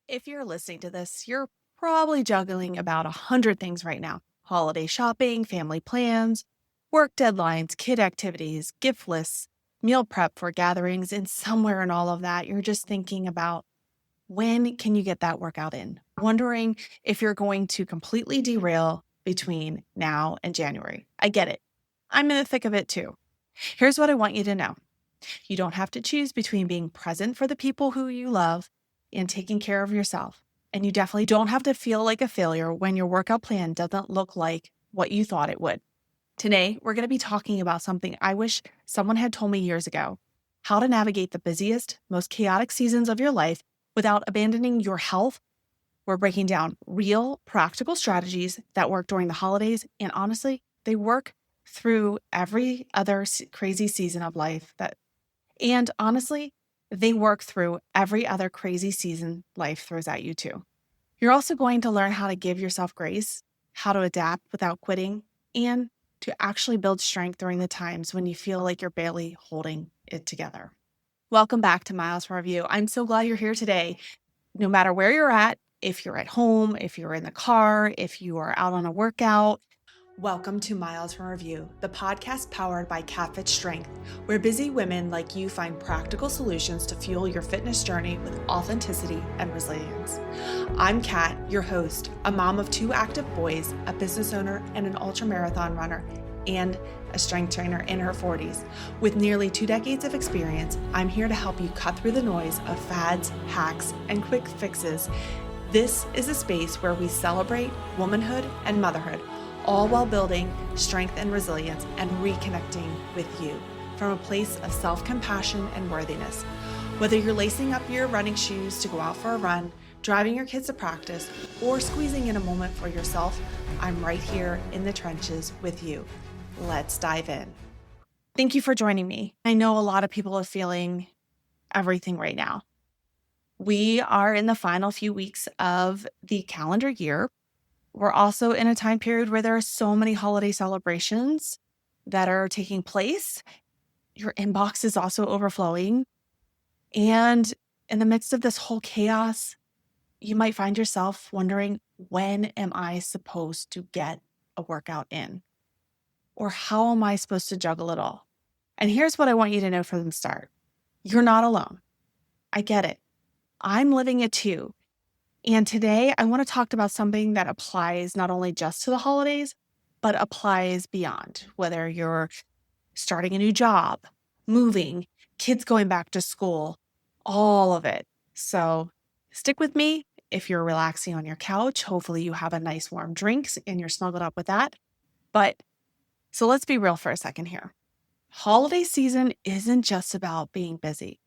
If you're listening to this, you're probably juggling about 100 things right now: holiday shopping, family plans, work deadlines, kid activities, gift lists, meal prep for gatherings, and somewhere in all of that, you're just thinking about when can you get that workout in? Wondering if you're going to completely derail between now and January. I get it. I'm in the thick of it too. Here's what I want you to know. You don't have to choose between being present for the people who you love and taking care of yourself. And you definitely don't have to feel like a failure when your workout plan doesn't look like what you thought it would. Today, we're going to be talking about something I wish someone had told me years ago: how to navigate the busiest, most chaotic seasons of your life without abandoning your health. We're breaking down real, practical strategies that work during the holidays. And honestly, they work through every other crazy season of life and honestly, they work through every other crazy season life throws at you too. You're also going to learn how to give yourself grace, how to adapt without quitting, and to actually build strength during the times when you feel like you're barely holding it together. Welcome back to Miles for Review. I'm so glad you're here today. No matter where you're at, if you're at home, if you're in the car, if you are out on a workout, welcome to Miles from Review, the podcast powered by CatFit Strength, where busy women like you find practical solutions to fuel your fitness journey with authenticity and resilience. I'm Kat, your host, a mom of 2 active boys, a business owner, and an ultramarathon runner, and a strength trainer in her 40s. With nearly 2 decades of experience, I'm here to help you cut through the noise of fads, hacks, and quick fixes. This is a space where we celebrate womanhood and motherhood, all while building strength and resilience and reconnecting with you from a place of self-compassion and worthiness. Whether you're lacing up your running shoes to go out for a run, driving your kids to practice, or squeezing in a moment for yourself, I'm right here in the trenches with you. Let's dive in. Thank you for joining me. I know a lot of people are feeling everything right now. We are in the final few weeks of the calendar year. We're also in a time period where there are so many holiday celebrations that are taking place. Your inbox is also overflowing. And in the midst of this whole chaos, you might find yourself wondering, when am I supposed to get a workout in? Or how am I supposed to juggle it all? And here's what I want you to know from the start. You're not alone. I get it. I'm living it too. And today I want to talk about something that applies not only just to the holidays, but applies beyond, whether you're starting a new job, moving, kids going back to school, all of it. So stick with me. If you're relaxing on your couch, hopefully you have a nice warm drink and you're snuggled up with that. So let's be real for a second here. Holiday season isn't just about being busy.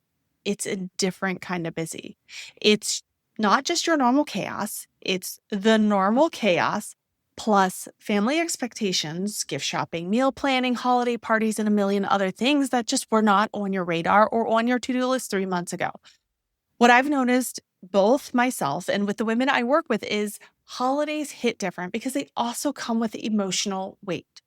It's a different kind of busy. It's not just your normal chaos. It's the normal chaos plus family expectations, gift shopping, meal planning, holiday parties, and a million other things that just were not on your radar or on your to-do list 3 months ago. What I've noticed, both myself and with the women I work with, is holidays hit different because they also come with emotional weight.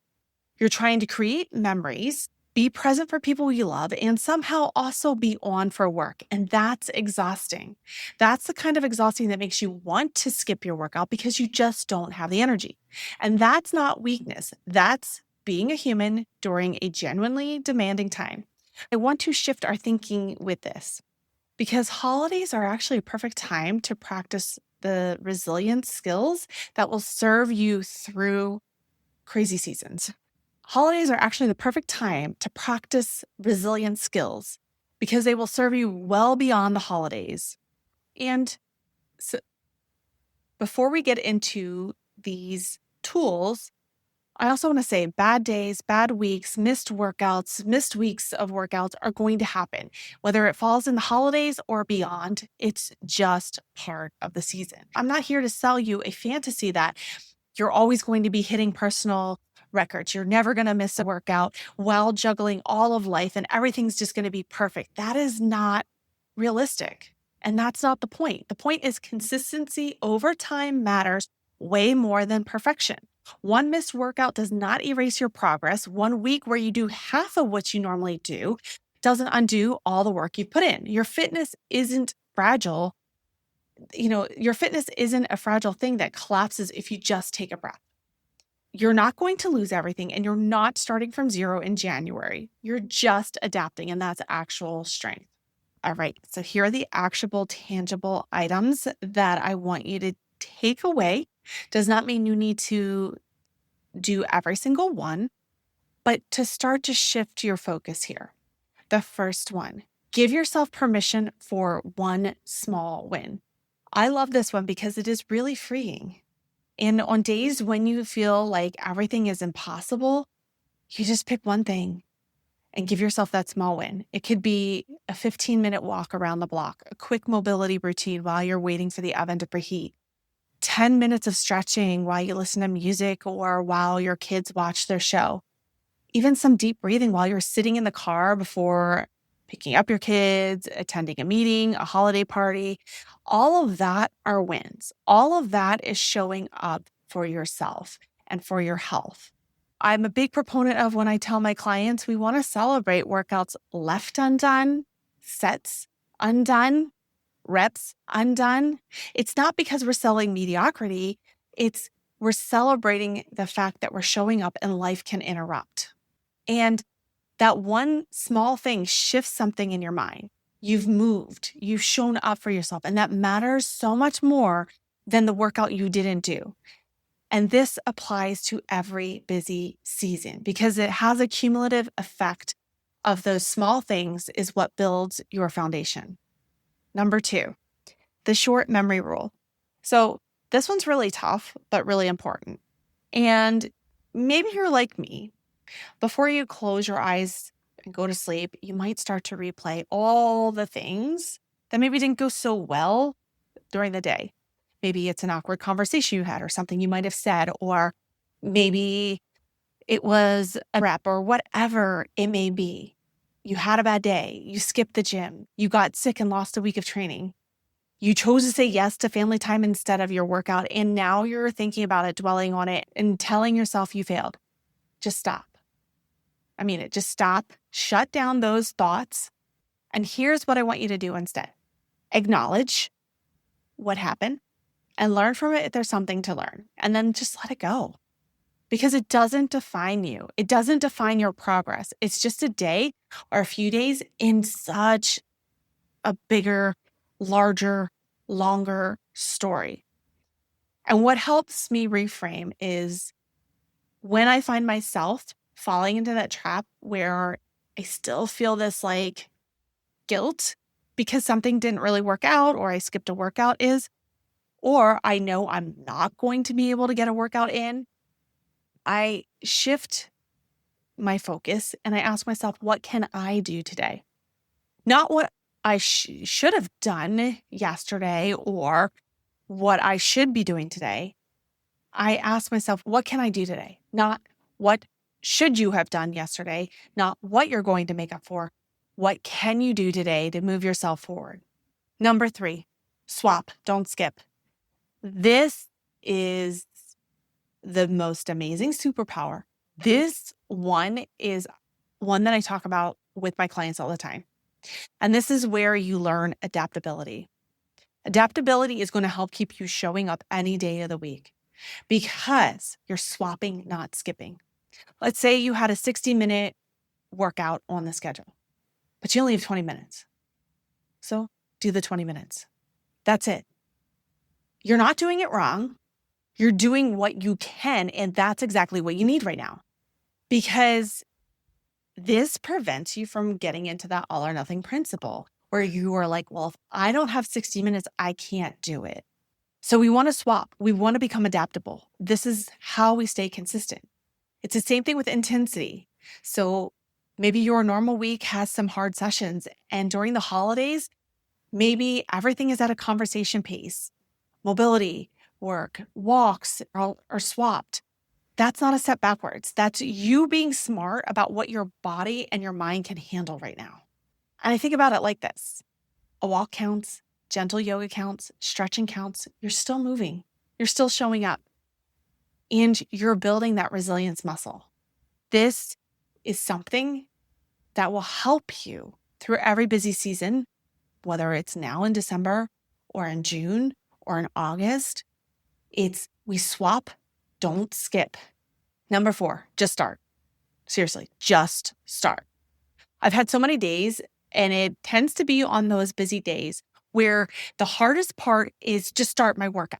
You're trying to create memories, be present for people you love, and somehow also be on for work. And that's exhausting. That's the kind of exhausting that makes you want to skip your workout because you just don't have the energy. And that's not weakness. That's being a human during a genuinely demanding time. I want to shift our thinking with this because holidays are actually a perfect time to practice the resilience skills that will serve you through crazy seasons. Holidays are actually the perfect time to practice resilient skills because they will serve you well beyond the holidays. And so before we get into these tools, I also want to say bad days, bad weeks, missed workouts, missed weeks of workouts are going to happen. Whether it falls in the holidays or beyond, it's just part of the season. I'm not here to sell you a fantasy that you're always going to be hitting personal records. You're never going to miss a workout while juggling all of life and everything's just going to be perfect. That is not realistic. And that's not the point. The point is consistency over time matters way more than perfection. One missed workout does not erase your progress. One week where you do half of what you normally do doesn't undo all the work you put in. Your fitness isn't fragile. your fitness isn't a fragile thing that collapses if you just take a breath. You're not going to lose everything, and you're not starting from zero in January. You're just adapting, and that's actual strength. All right, so here are the actionable, tangible items that I want you to take away. Does not mean you need to do every single one, but to start to shift your focus here. The first one, give yourself permission for one small win. I love this one because it is really freeing. And on days when you feel like everything is impossible, you just pick one thing and give yourself that small win. It could be a 15-minute walk around the block, a quick mobility routine while you're waiting for the oven to preheat, 10 minutes of stretching while you listen to music or while your kids watch their show, even some deep breathing while you're sitting in the car before picking up your kids, attending a meeting, a holiday party. All of that are wins. All of that is showing up for yourself and for your health. I'm a big proponent of when I tell my clients we want to celebrate workouts left undone, sets undone, reps undone. It's not because we're selling mediocrity. It's we're celebrating the fact that we're showing up and life can interrupt. And that one small thing shifts something in your mind. You've moved, you've shown up for yourself, and that matters so much more than the workout you didn't do. And this applies to every busy season because it has a cumulative effect of those small things is what builds your foundation. Number 2, the short memory rule. So this one's really tough, but really important. And maybe you're like me. Before you close your eyes and go to sleep, you might start to replay all the things that maybe didn't go so well during the day. Maybe it's an awkward conversation you had or something you might have said, or maybe it was a rep or whatever it may be. You had a bad day. You skipped the gym. You got sick and lost a week of training. You chose to say yes to family time instead of your workout. And now you're thinking about it, dwelling on it, and telling yourself you failed. Just stop. I mean it. Just stop. Shut down those thoughts. And here's what I want you to do instead. Acknowledge what happened and learn from it if there's something to learn. And then just let it go. Because it doesn't define you. It doesn't define your progress. It's just a day or a few days in such a bigger, larger, longer story. And what helps me reframe is when I find myself falling into that trap where I still feel this like guilt because something didn't really work out or I skipped a workout or I know I'm not going to be able to get a workout in, I shift my focus and I ask myself, what can I do today? Not what I should have done yesterday or what I should be doing today. I ask myself, what can I do today? Not what should you have done yesterday, not what you're going to make up for. What can you do today to move yourself forward? Number 3, swap, don't skip. This is the most amazing superpower. This one is one that I talk about with my clients all the time. And this is where you learn adaptability. Adaptability is going to help keep you showing up any day of the week because you're swapping, not skipping. Let's say you had a 60-minute workout on the schedule, but you only have 20 minutes. So do the 20 minutes. That's it. You're not doing it wrong. You're doing what you can, and that's exactly what you need right now. Because this prevents you from getting into that all or nothing principle where you are like, well, if I don't have 60 minutes, I can't do it. So we want to swap. We want to become adaptable. This is how we stay consistent. It's the same thing with intensity. So maybe your normal week has some hard sessions, and during the holidays, maybe everything is at a conversation pace. Mobility, work, walks are swapped. That's not a step backwards. That's you being smart about what your body and your mind can handle right now. And I think about it like this. A walk counts, gentle yoga counts, stretching counts. You're still moving. You're still showing up. And you're building that resilience muscle. This is something that will help you through every busy season, whether it's now in December or in June or in August. It's we swap, don't skip. Number 4, just start. Seriously, just start. I've had so many days, and it tends to be on those busy days where the hardest part is just start my workout.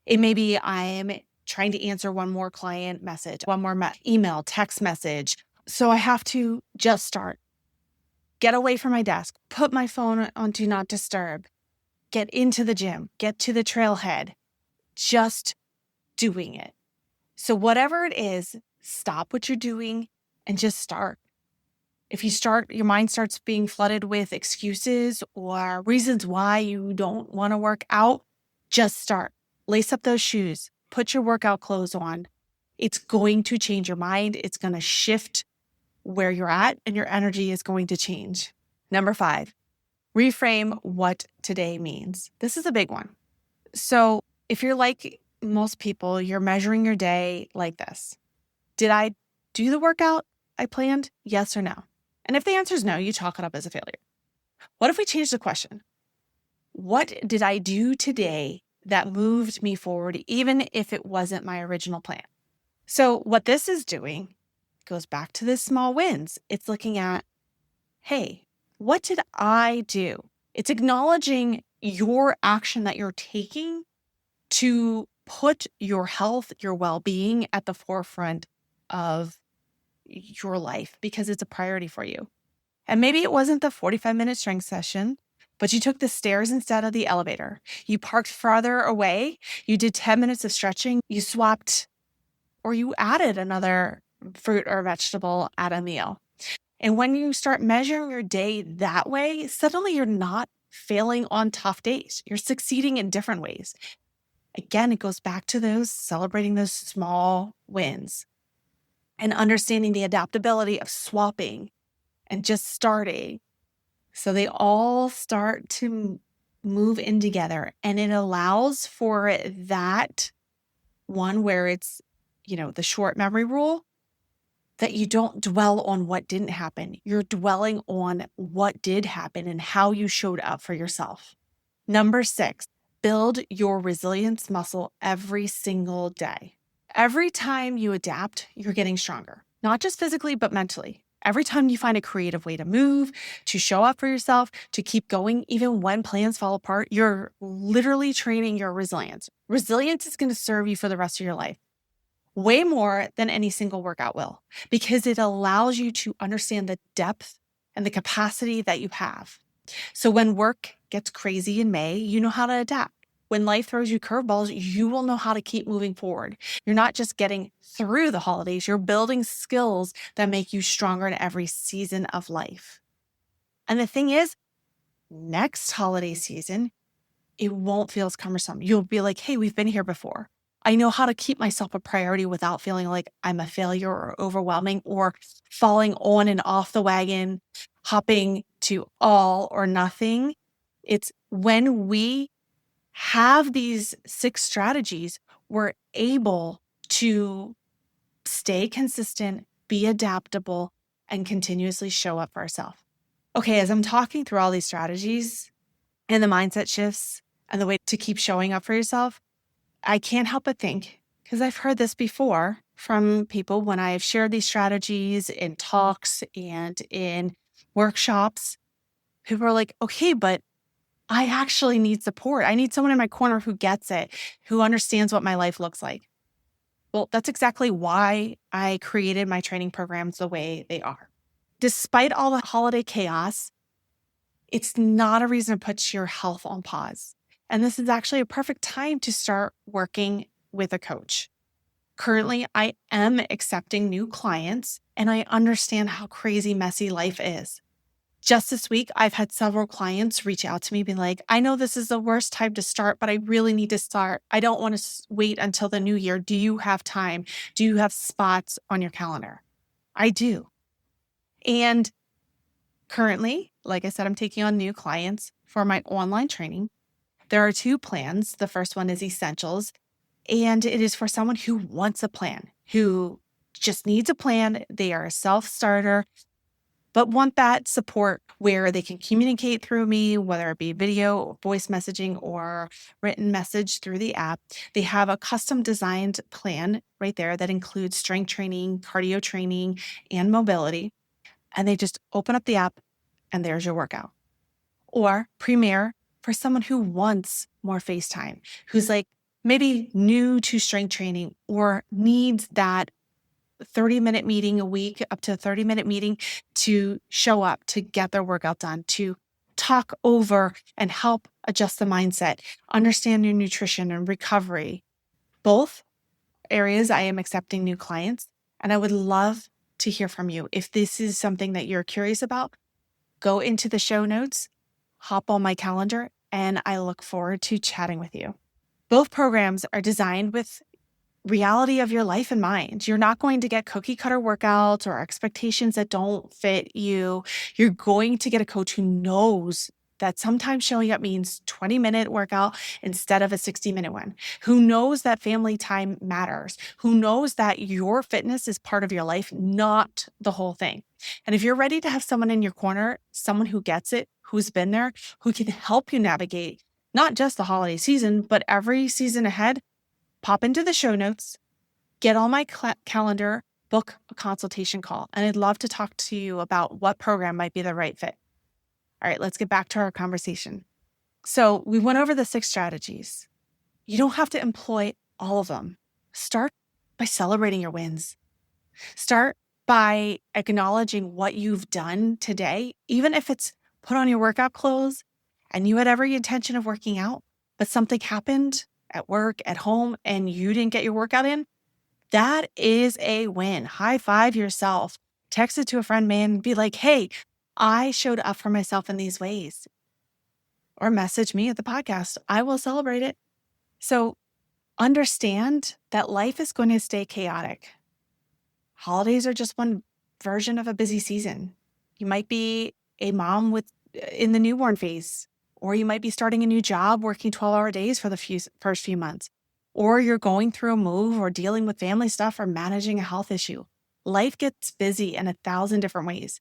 It may be I'm trying to answer one more client message, one more email, text message. So I have to just start. Get away from my desk, put my phone on Do Not Disturb, get into the gym, get to the trailhead, just doing it. So whatever it is, stop what you're doing and just start. If you start, your mind starts being flooded with excuses or reasons why you don't want to work out, just start. Lace up those shoes, put your workout clothes on. It's going to change your mind. It's going to shift where you're at, and your energy is going to change. Number 5, reframe what today means. This is a big one. So if you're like most people, you're measuring your day like this. Did I do the workout I planned? Yes or no? And if the answer is no, you chalk it up as a failure. What if we change the question? What did I do today that moved me forward, even if it wasn't my original plan? So what this is doing goes back to the small wins. It's looking at, hey, what did I do? It's acknowledging your action that you're taking to put your health, your well-being at the forefront of your life because it's a priority for you. And maybe it wasn't the 45-minute strength session, but you took the stairs instead of the elevator. You parked farther away. You did 10 minutes of stretching. You swapped or you added another fruit or vegetable at a meal. And when you start measuring your day that way, suddenly you're not failing on tough days. You're succeeding in different ways. Again, it goes back to celebrating those small wins and understanding the adaptability of swapping and just starting. So they all start to move in together, and it allows for that one where it's, the short memory rule, that you don't dwell on what didn't happen. You're dwelling on what did happen and how you showed up for yourself. Number 6, build your resilience muscle every single day. Every time you adapt, you're getting stronger, not just physically, but mentally. Every time you find a creative way to move, to show up for yourself, to keep going, even when plans fall apart, you're literally training your resilience. Resilience is going to serve you for the rest of your life, way more than any single workout will, because it allows you to understand the depth and the capacity that you have. So when work gets crazy in May, you know how to adapt. When life throws you curveballs, you will know how to keep moving forward. You're not just getting through the holidays, you're building skills that make you stronger in every season of life. And the thing is, next holiday season, it won't feel as cumbersome. You'll be like, hey, we've been here before. I know how to keep myself a priority without feeling like I'm a failure or overwhelming or falling on and off the wagon, hopping to all or nothing. It's when we have these 6 strategies, we're able to stay consistent, be adaptable, and continuously show up for ourselves. Okay, as I'm talking through all these strategies and the mindset shifts and the way to keep showing up for yourself, I can't help but think, because I've heard this before from people when I've shared these strategies in talks and in workshops, people are like, okay, but I actually need support. I need someone in my corner who gets it, who understands what my life looks like. Well, that's exactly why I created my training programs the way they are. Despite all the holiday chaos, it's not a reason to put your health on pause. And this is actually a perfect time to start working with a coach. Currently, I am accepting new clients, and I understand how crazy messy life is. Just this week, I've had several clients reach out to me, be like, I know this is the worst time to start, but I really need to start. I don't want to wait until the new year. Do you have time? Do you have spots on your calendar? I do. And currently, like I said, I'm taking on new clients for my online training. There are 2 plans. The first one is Essentials, and it is for someone who wants a plan, who just needs a plan. They are a self-starter, but want that support where they can communicate through me, whether it be video, or voice messaging, or written message through the app. They have a custom designed plan right there that includes strength training, cardio training, and mobility. And they just open up the app and there's your workout. Or Premier for someone who wants more face time, who's like maybe new to strength training or needs that 30-minute meeting a week, up to a 30-minute meeting to show up, to get their workout done, to talk over and help adjust the mindset, understand your nutrition and recovery. Both areas I am accepting new clients, and I would love to hear from you. If this is something that you're curious about, go into the show notes, hop on my calendar, and I look forward to chatting with you. Both programs are designed with reality of your life in mind. You're not going to get cookie cutter workouts or expectations that don't fit you. You're going to get a coach who knows that sometimes showing up means 20-minute workout instead of a 60-minute one, who knows that family time matters, who knows that your fitness is part of your life, not the whole thing. And if you're ready to have someone in your corner, someone who gets it, who's been there, who can help you navigate not just the holiday season, but every season ahead, pop into the show notes, get on my calendar, book a consultation call, and I'd love to talk to you about what program might be the right fit. All right, let's get back to our conversation. So we went over the 6 strategies. You don't have to employ all of them. Start by celebrating your wins. Start by acknowledging what you've done today, even if it's put on your workout clothes and you had every intention of working out, but something happened at work, at home, and you didn't get your workout in. That is a win. High five yourself. Text it to a friend, man, be like, hey, I showed up for myself in these ways. Or message me at the podcast. I will celebrate it. So understand that life is going to stay chaotic. Holidays are just one version of a busy season. You might be a mom in the newborn phase, or you might be starting a new job, working 12-hour days for the first few months, or you're going through a move or dealing with family stuff or managing a health issue. Life gets busy in 1,000 different ways.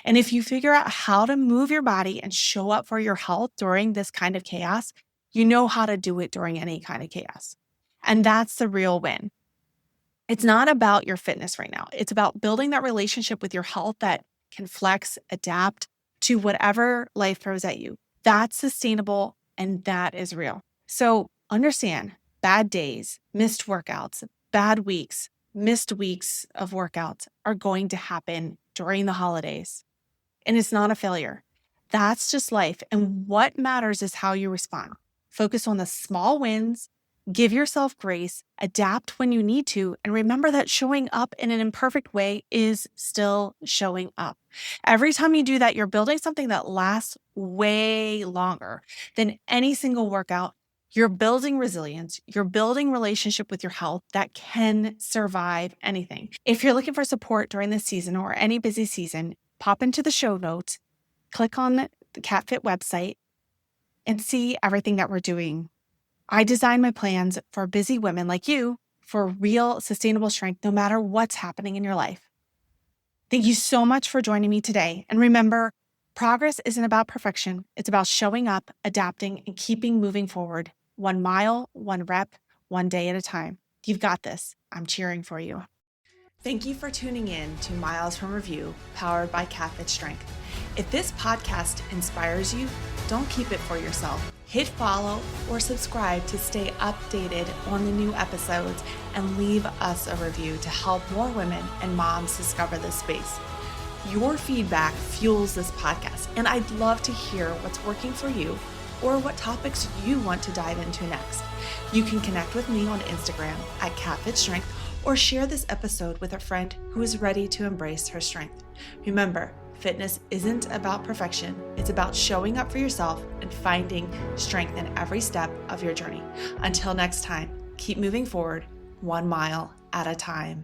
And if you figure out how to move your body and show up for your health during this kind of chaos, you know how to do it during any kind of chaos. And that's the real win. It's not about your fitness right now. It's about building that relationship with your health that can flex, adapt to whatever life throws at you. That's sustainable and that is real. So understand bad days, missed workouts, bad weeks, missed weeks of workouts are going to happen during the holidays. And it's not a failure. That's just life. And what matters is how you respond. Focus on the small wins, give yourself grace, adapt when you need to, and remember that showing up in an imperfect way is still showing up. Every time you do that, you're building something that lasts way longer than any single workout. You're building resilience. You're building relationship with your health that can survive anything. If you're looking for support during this season or any busy season, pop into the show notes, click on the CatFit website, and see everything that we're doing. I design my plans for busy women like you for real sustainable strength, no matter what's happening in your life. Thank you so much for joining me today. And remember, progress isn't about perfection. It's about showing up, adapting, and keeping moving forward. 1 mile, 1 rep, 1 day at a time. You've got this. I'm cheering for you. Thank you for tuning in to Miles from Review, powered by CatFit Strength. If this podcast inspires you, don't keep it for yourself. Hit follow or subscribe to stay updated on the new episodes and leave us a review to help more women and moms discover this space. Your feedback fuels this podcast, and I'd love to hear what's working for you or what topics you want to dive into next. You can connect with me on Instagram at CatFit Strength or share this episode with a friend who is ready to embrace her strength. Remember, fitness isn't about perfection. It's about showing up for yourself and finding strength in every step of your journey. Until next time, keep moving forward 1 mile at a time.